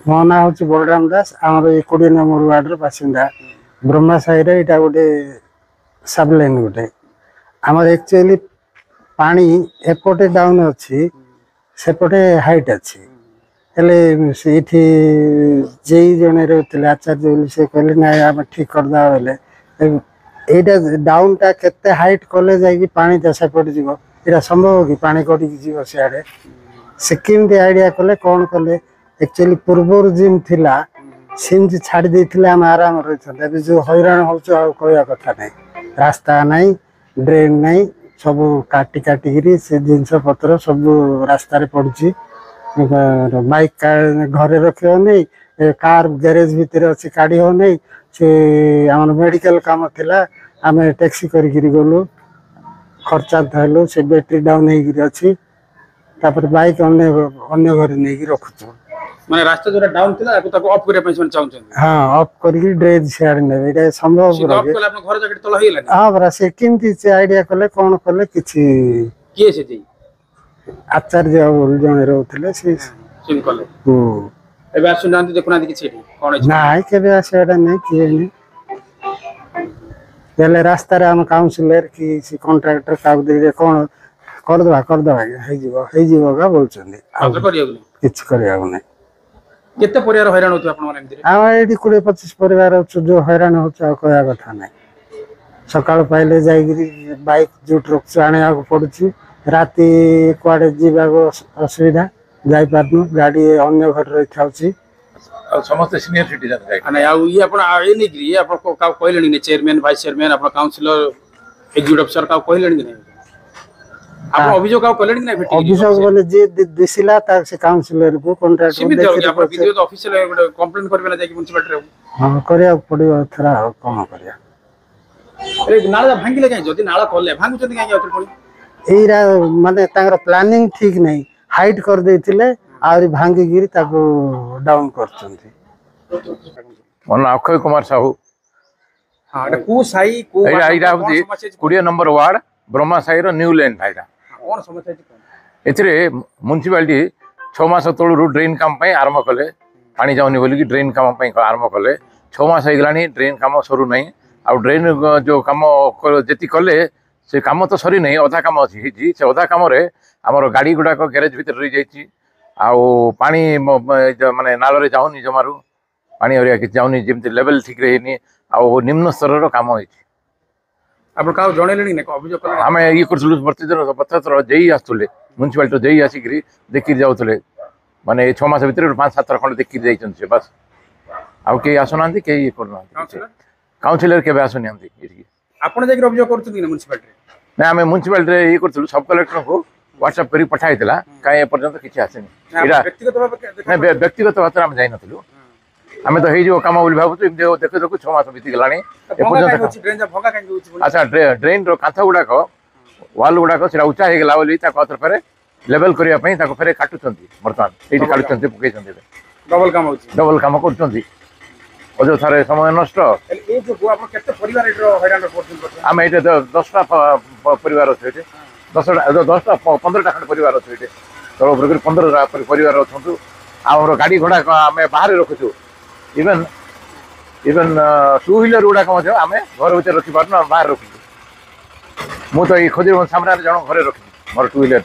मो ना हूँ बलराम दास आम 20 नंबर वार्ड बासिंदा ब्रह्मा साई यहाँ गोटे सब लाइन गोटे आम एक्चुअली पानी एपटे डाउन अच्छी सेपटे हाइट अच्छी हेल्ले जेई जड़े रोते आचार्य से कहले ना आम ठीक करदे यहाँ डाउन टा केते हाइट कले जा पाटा सेपटे जीव यहाँ संभव कि पानी कटी जीव सियाड़े से केमती आइडिया कले कौन कले एक्चुअली पूर्वर जिम थिला सिमती छाड़ी देते आम आराम रही जो हैरान हो कहवा कथा ना रास्ता नाई ड्रेन नाई सब काटी काटिकी से जिनस पत्र सब रास्तार पड़ी बाइक घरे रख नहीं कार गैरेज भितर अच्छी काढ़ी हो नहीं से आम मेडिकल काम थिला आम टैक्सी करी गलु खर्चा हेलु से बैटेरी डाउन अच्छी बाइक अन्य घर नहीं रखुचु माने रास्ता जो डाउन थिला ताको ऑफ करे पैसा चाहउछन हां ऑफ करके ड्रेज शेयर ने एटा संभव ऑफ कले अपन घर जगह तला हेला हां बरा से किमती से आइडिया कले कोन कले किछि के से जी आचार्य बोल जने रहउतले से सिम कले एबे सुनांती देखुना किछि कोन नाइ केबे आसेडा नै किए नै पहले रास्ता रे हम काउंसिलर की सी कॉन्ट्रैक्टर काग दे कोन कर दवा हे जीवो का बोलचंदी आउटर करियो किछ करियो नै केते परिवार हैरान होतु आपन माने एमति आ एडी 20-25 परिवार जो हैरान होछ कहया कथा नै सकाळ पाइले जाईगिरी बाइक जुट रख आने आको पड़ुची राती कुआडे जीवा को असुविधा जाई पारनु गाड़ी अन्य घर रही थाउची समस्त सीनियर सिटीजन जाय अने आ ई आपन ए नै गिरी आपन का कहलेनी ने चेयरमैन वाइस चेयरमैन आपन काउंसिलर एग्जीक्यूटिव अफसर का कहलेनी नै आप अभियोग का कहलेनी नै भेटी अभियोग बोले जे दिसिला ता से काउंसिलर को कॉन्ट्रैक्ट सीमित हो गया आपन वीडियो तो ऑफिशियल कंप्लेंट करबे ना जाय कि म्युनिसिपलिटी रे हां करिया पड़ियो थरा कोन करिया अरे नाला भांगिले काई जदी नाला करले भांगु जदी काई अतर पड़ी एरा माने तांगर प्लानिंग ठीक नै हाइट कर देथिले आरी भांगी गिरी ताको डाउन करचंती मन अक्षय कुमार साहू हां एटा को साई को एटा 20 नंबर वार्ड ब्रह्मा साई रो न्यू लेन भाईटा कोन समस्या छै एथिरे म्युनिसिपालिटी 6 मास तळु ड्रेन काम पई आरंभ कले पानी जाउनी बोली कि ड्रेन काम पई आरंभ कले 6 मास हेगलानी ड्रेन काम सरू नै आ ड्रेन जो काम जेति कले से काम तो सरी नै अधा काम अछि से अधा काम रे हमर गाड़ी गुडा को गैरेज भीतर रही जाईची आ पानी माने नाल रे जाउनी जमारू पानी हरिया कि जाउनी जेमति लेवल ठीक रहनी आ निम्न स्तर रो काम होईची आप का जणेलेनी ने अभियोग कले आमे ये करथुलु प्रतिदिन पथतर जेई आस्तुले म्युनिसिपालिटी जेई आसिकरी देखि जाउतले माने 6 मास भीतर 5-7 खंड देखि जाइछन से बस आउ के आसुनांती के ये करना काउंसिलर के आसुनांती इठी आपण जे अभियोग करथुनी ने म्युनिसिपालिटी ना आमे म्युनिसिपालिटी रे ये करथुलु सब कलेक्टर को व्हाट्सएप करी पठाइतला काई पर्यंत किछि आसेनी एरा व्यक्तिगत बात हम जाई नथुलु आमे तो हे जो काम बोली भाबु एम देखो देखो 6 मास बीती गलानी ए पर्यंत ड्रेन भंगा काई होछि अच्छा ड्रेन रो कांथा गुडा को वाल गुडा को सिरा ऊंचा हे गला बोली ता कतर फेरे लेवल करिया पई ताको फेरे काटुचंती वर्तमान एठी काटुचंती पुकैचंती डबल काम करचंती ओजो थारे समय नष्ट ए जो आप केते परिवार रो हैरान करछन आमे एटे 10टा परिवार अछि एटे 10टा 15टा खंड परिवार अछि एटे तो ऊपर 15टा परिवार अछंतु आमरो गाड़ी घोड़ा आमे बाहर रखुछु इवन टू व्हीलर गुड़ा को आमे घर भीतर रखी पारना बाहर रखी मु तो ये खोजी सामने जन घरे रखी मोर टू व्हीलर